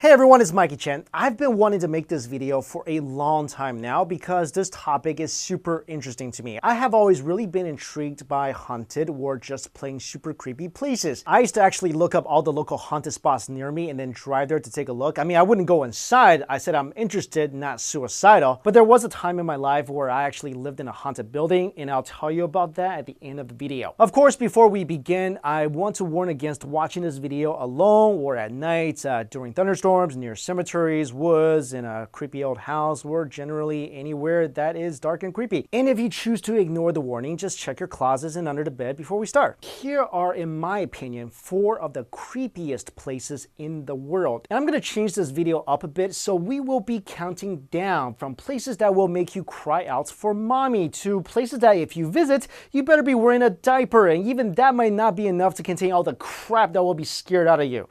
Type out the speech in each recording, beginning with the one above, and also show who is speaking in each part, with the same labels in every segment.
Speaker 1: Hey everyone, it's Mikey Chen. I've been wanting to make this video for a long time now because this topic is super interesting to me. I have always really been intrigued by haunted or just plain super creepy places. I used to actually look up all the local haunted spots near me and then drive there to take a look. I mean, I wouldn't go inside. I said I'm interested, not suicidal. But there was a time in my life where I actually lived in a haunted building, and I'll tell you about that at the end of the video. Of course, before we begin, I want to warn against watching this video alone or at night during thunderstorms, near cemeteries, woods, in a creepy old house, or generally anywhere that is dark and creepy. And if you choose to ignore the warning, just check your closets and under the bed before we start. Here are, in my opinion, 4 of the creepiest places in the world. And I'm going to change this video up a bit, so we will be counting down from places that will make you cry out for mommy to places that if you visit, you better be wearing a diaper, and even that might not be enough to contain all the crap that will be scared out of you.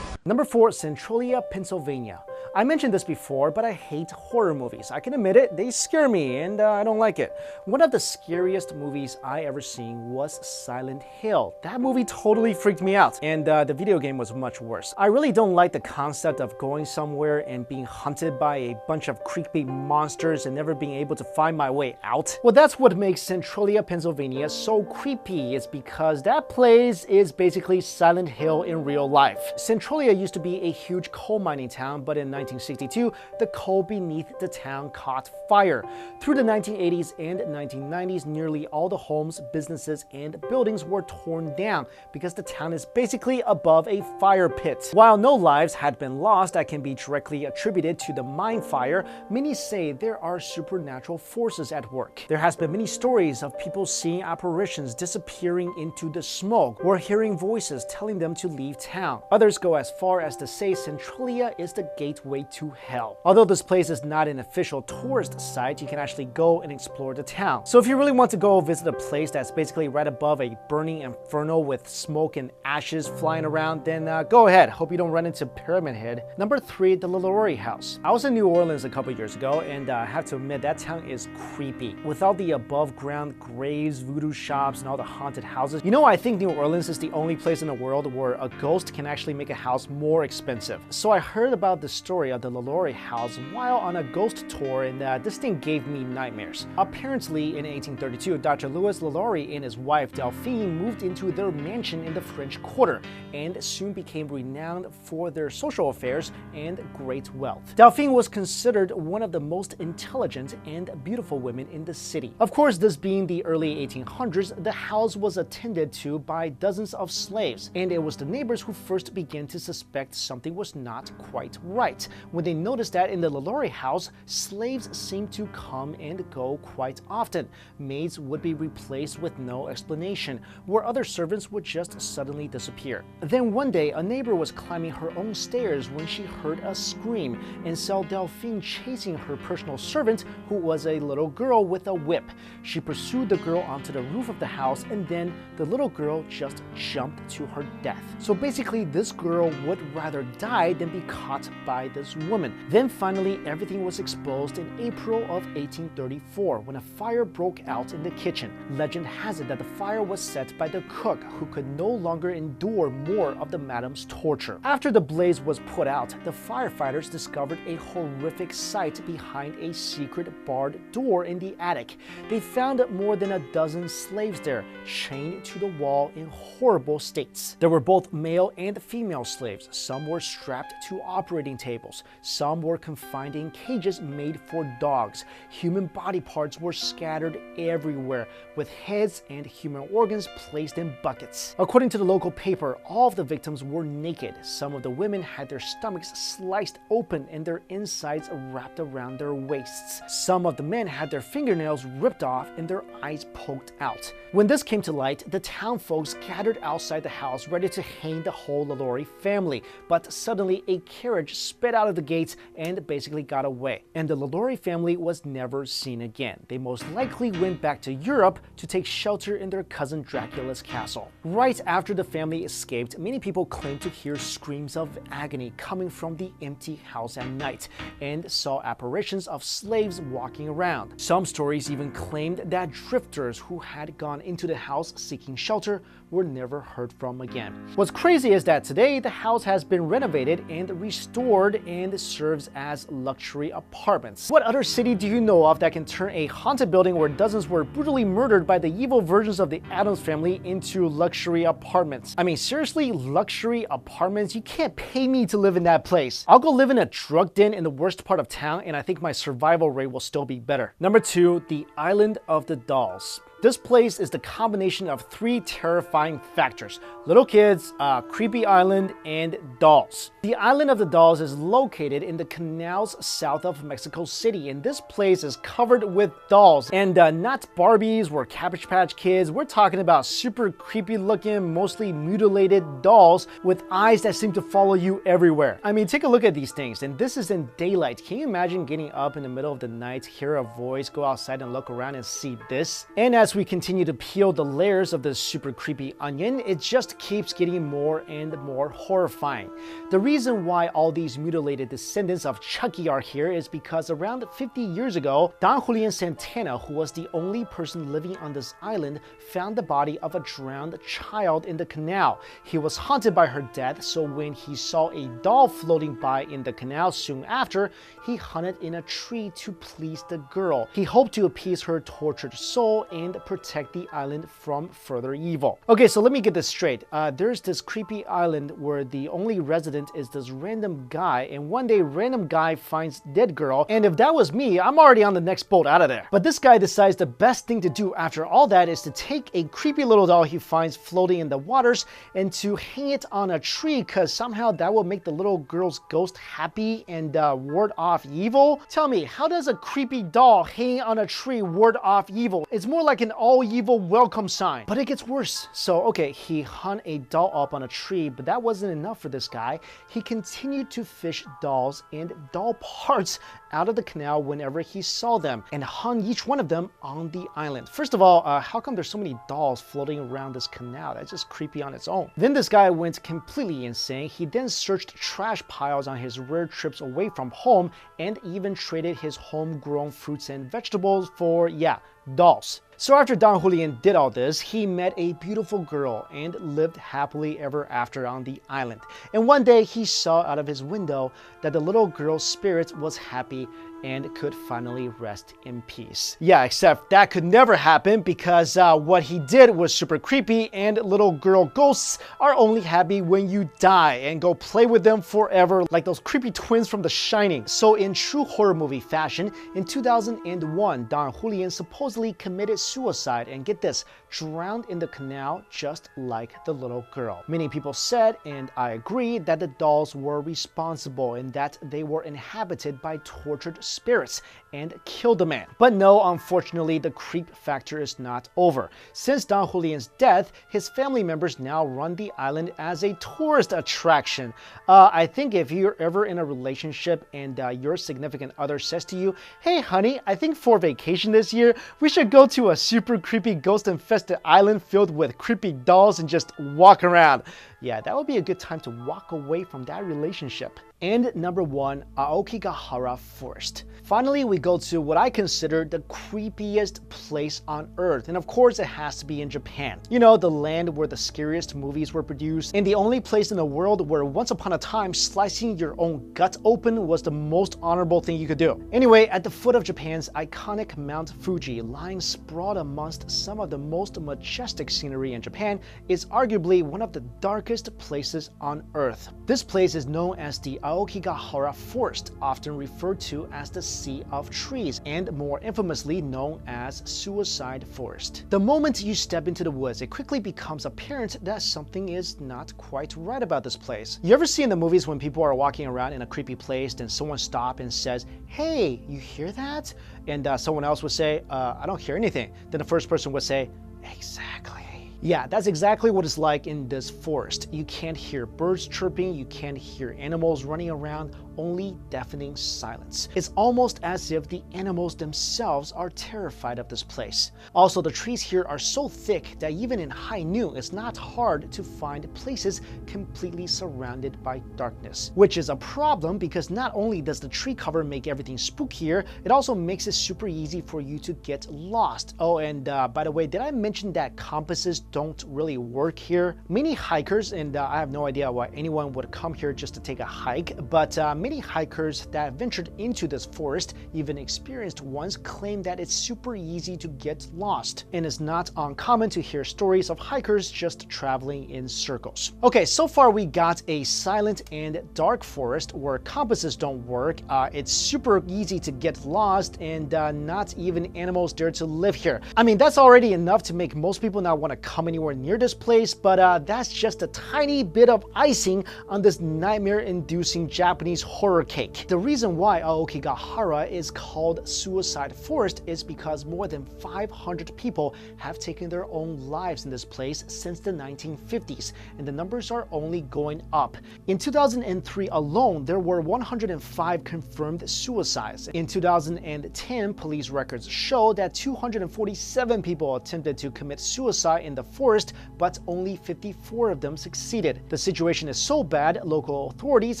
Speaker 1: Number 4, Centralia, Pennsylvania. I mentioned this before, but I hate horror movies. I can admit it, they scare me, and I don't like it. One of the scariest movies I ever seen was Silent Hill. That movie totally freaked me out, and the video game was much worse. I really don't like the concept of going somewhere and being hunted by a bunch of creepy monsters and never being able to find my way out. Well, that's what makes Centralia, Pennsylvania so creepy, is because that place is basically Silent Hill in real life. Centralia used to be a huge coal mining town, but in 1962, the coal beneath the town caught fire. Through the 1980s and 1990s, nearly all the homes, businesses, and buildings were torn down because the town is basically above a fire pit. While no lives had been lost that can be directly attributed to the mine fire, many say there are supernatural forces at work. There has been many stories of people seeing apparitions disappearing into the smoke or hearing voices telling them to leave town. Others go as far as to say Centralia is the gateway to hell. Although this place is not an official tourist site, you can actually go and explore the town. So if you really want to go visit a place that's basically right above a burning inferno with smoke and ashes flying around, then go ahead. Hope you don't run into Pyramid Head. Number 3, the LaLaurie House. I was in New Orleans a couple years ago, and I have to admit that town is creepy. With all the above ground graves, voodoo shops, and all the haunted houses. You know, I think New Orleans is the only place in the world where a ghost can actually make a house more expensive. So I heard about the story of the LaLaurie House while on a ghost tour, and this thing gave me nightmares. Apparently, in 1832, Dr. Louis LaLaurie and his wife Delphine moved into their mansion in the French Quarter and soon became renowned for their social affairs and great wealth. Delphine was considered one of the most intelligent and beautiful women in the city. Of course, this being the early 1800s, the house was attended to by dozens of slaves, and it was the neighbors who first began to suspect something was not quite right when they noticed that in the LaLaurie house, slaves seemed to come and go quite often. Maids would be replaced with no explanation, where other servants would just suddenly disappear. Then one day, a neighbor was climbing her own stairs when she heard a scream and saw Delphine chasing her personal servant, who was a little girl with a whip. She pursued the girl onto the roof of the house, and then the little girl just jumped to her death. So basically, this girl would rather die than be caught by this woman. Then finally, everything was exposed in April of 1834 when a fire broke out in the kitchen. Legend has it that the fire was set by the cook, who could no longer endure more of the madam's torture. After the blaze was put out, the firefighters discovered a horrific sight behind a secret barred door in the attic. They found more than a dozen slaves there, chained to the wall in horrible states. There were both male and female slaves. Some were strapped to operating tables. Some were confined in cages made for dogs. Human body parts were scattered everywhere, with heads and human organs placed in buckets. According to the local paper, all of the victims were naked. Some of the women had their stomachs sliced open and their insides wrapped around their waists. Some of the men had their fingernails ripped off and their eyes poked out. When this came to light, the town folks gathered outside the house ready to hang the whole LaLaurie family, but suddenly a carriage sped out of the gates and basically got away. And the LaLaurie family was never seen again. They most likely went back to Europe to take shelter in their cousin Dracula's castle. Right after the family escaped, many people claimed to hear screams of agony coming from the empty house at night and saw apparitions of slaves walking around. Some stories even claimed that drifters who had gone into the house seeking shelter were never heard from again. What's crazy is that today the house has been renovated and restored and serves as luxury apartments. What other city do you know of that can turn a haunted building where dozens were brutally murdered by the evil versions of the Addams family into luxury apartments? I mean, seriously, luxury apartments? You can't pay me to live in that place. I'll go live in a drug den in the worst part of town and I think my survival rate will still be better. Number 2, the Island of the Dolls. This place is the combination of 3 terrifying factors: little kids, creepy island, and dolls. The Island of the Dolls is located in the canals south of Mexico City, and this place is covered with dolls. And not Barbies or Cabbage Patch Kids. We're talking about super creepy looking, mostly mutilated dolls with eyes that seem to follow you everywhere. I mean, take a look at these things, and this is in daylight. Can you imagine getting up in the middle of the night, hear a voice, go outside and look around and see this? And as we continue to peel the layers of this super creepy onion, it just keeps getting more and more horrifying. The reason why all these mutilated descendants of Chucky are here is because around 50 years ago, Don Julian Santana, who was the only person living on this island, found the body of a drowned child in the canal. He was haunted by her death, so when he saw a doll floating by in the canal soon after, he hunted in a tree to please the girl. He hoped to appease her tortured soul and protect the island from further evil. Okay, so let me get this straight. There's this creepy island where the only resident is this random guy, and one day random guy finds dead girl, and if that was me, I'm already on the next boat out of there. But this guy decides the best thing to do after all that is to take a creepy little doll he finds floating in the waters and to hang it on a tree, because somehow that will make the little girl's ghost happy and ward off evil. Tell me, how does a creepy doll hanging on a tree ward off evil? It's more like an all evil welcome sign. But it gets worse. So okay, he hung a doll up on a tree, but that wasn't enough for this guy. He continued to fish dolls and doll parts out of the canal whenever he saw them and hung each one of them on the island. First of all, how come there's so many dolls floating around this canal? That's just creepy on its own. Then this guy went completely insane. He then searched trash piles on his rare trips away from home and even traded his homegrown fruits and vegetables for, yeah, dolls. So after Don Julian did all this, he met a beautiful girl and lived happily ever after on the island. And one day he saw out of his window that the little girl's spirit was happy and could finally rest in peace. Yeah, except that could never happen because what he did was super creepy, and little girl ghosts are only happy when you die and go play with them forever like those creepy twins from The Shining. So in true horror movie fashion, in 2001, Don Julian supposedly committed suicide and, get this, drowned in the canal just like the little girl. Many people said, and I agree, that the dolls were responsible and that they were inhabited by tortured spirits and killed the man. But no, unfortunately, the creep factor is not over. Since Don Julian's death, his family members now run the island as a tourist attraction. I think if you're ever in a relationship and your significant other says to you, "Hey honey, I think for vacation this year, we should go to a super creepy ghost-infested island filled with creepy dolls and just walk around." Yeah, that would be a good time to walk away from that relationship. And number 1, Aokigahara Forest. Finally, we go to what I consider the creepiest place on earth. And of course, it has to be in Japan. You know, the land where the scariest movies were produced, and the only place in the world where once upon a time slicing your own gut open was the most honorable thing you could do. Anyway, at the foot of Japan's iconic Mount Fuji, lying sprawled amongst some of the most majestic scenery in Japan, is arguably one of the darkest places on earth. This place is known as the Aokigahara Forest, often referred to as the Sea of Trees, and more infamously known as Suicide Forest. The moment you step into the woods, it quickly becomes apparent that something is not quite right about this place. You ever see in the movies when people are walking around in a creepy place, then someone stops and says, "Hey, you hear that?" And someone else would say, "I don't hear anything." Then the first person would say, "Exactly." Yeah, that's exactly what it's like in this forest. You can't hear birds chirping, you can't hear animals running around, only deafening silence. It's almost as if the animals themselves are terrified of this place. Also, the trees here are so thick that even in high noon, it's not hard to find places completely surrounded by darkness. Which is a problem because not only does the tree cover make everything spookier, it also makes it super easy for you to get lost. Oh, and by the way, did I mention that compasses don't really work here. Many hikers, and I have no idea why anyone would come here just to take a hike, but many hikers that ventured into this forest, even experienced ones, claim that it's super easy to get lost, and it's not uncommon to hear stories of hikers just traveling in circles. Okay, so far we got a silent and dark forest where compasses don't work. It's super easy to get lost, and not even animals dare to live here. I mean, that's already enough to make most people not want to come anywhere near this place, but that's just a tiny bit of icing on this nightmare-inducing Japanese horror cake. The reason why Aokigahara is called Suicide Forest is because more than 500 people have taken their own lives in this place since the 1950s, and the numbers are only going up. In 2003 alone, there were 105 confirmed suicides. In 2010, police records show that 247 people attempted to commit suicide in the forest, but only 54 of them succeeded. The situation is so bad, local authorities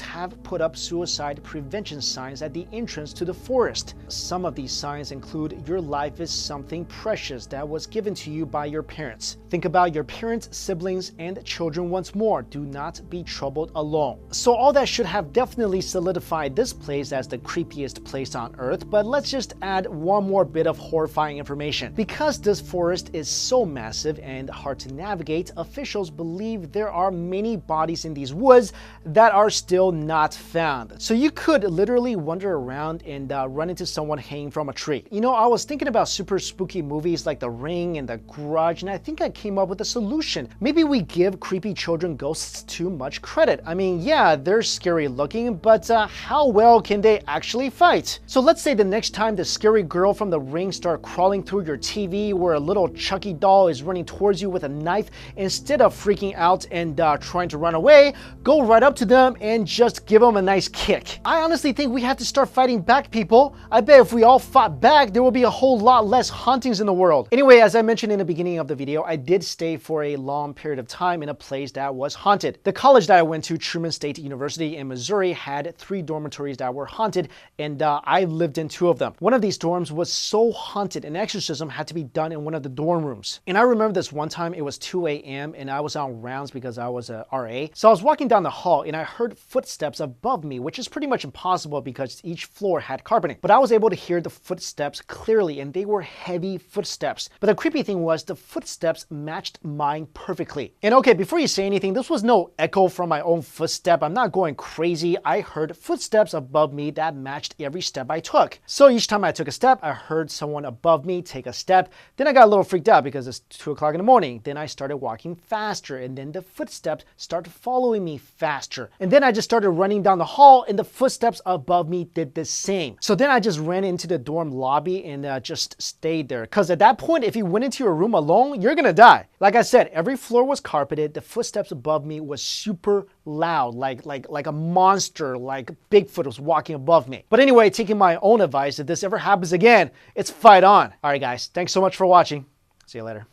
Speaker 1: have put up suicide prevention signs at the entrance to the forest. Some of these signs include "Your life is something precious that was given to you by your parents. Think about your parents, siblings, and children once more. Do not be troubled alone." So all that should have definitely solidified this place as the creepiest place on earth, but let's just add one more bit of horrifying information. Because this forest is so massive and hard to navigate, officials believe there are many bodies in these woods that are still not found. So you could literally wander around and run into someone hanging from a tree. You know, I was thinking about super spooky movies like The Ring and The Grudge, and I think I came up with a solution. Maybe we give creepy children ghosts too much credit. I mean, yeah, they're scary looking, but how well can they actually fight? So let's say the next time the scary girl from The Ring starts crawling through your TV where a little Chucky doll is running towards you with a knife, instead of freaking out and trying to run away, go right up to them and just give them a nice kick. I honestly think we have to start fighting back, people. I bet if we all fought back, there will be a whole lot less hauntings in the world. Anyway, as I mentioned in the beginning of the video, I did stay for a long period of time in a place that was haunted. The college that I went to, Truman State University in Missouri, had 3 dormitories that were haunted, and I lived in 2 of them. One of these dorms was so haunted, an exorcism had to be done in one of the dorm rooms. And I remember this one time, it was 2 a.m. and I was on rounds because I was a RA. So I was walking down the hall and I heard footsteps above me, which is pretty much impossible because each floor had carpeting. But I was able to hear the footsteps clearly, and they were heavy footsteps. But the creepy thing was the footsteps matched mine perfectly. And okay, before you say anything, this was no echo from my own footstep. I'm not going crazy. I heard footsteps above me that matched every step I took. So each time I took a step, I heard someone above me take a step. Then I got a little freaked out because it's 2 o'clock in the morning. Then I started walking faster, and then the footsteps started following me faster. And then I just started running down the hall, and the footsteps above me did the same. So then I just ran into the dorm lobby and just stayed there. Because at that point, if you went into your room alone, you're gonna die. Like I said, every floor was carpeted. The footsteps above me was super loud, like a monster, like Bigfoot was walking above me. But anyway, taking my own advice, if this ever happens again, it's fight on. All right, guys, thanks so much for watching. See you later.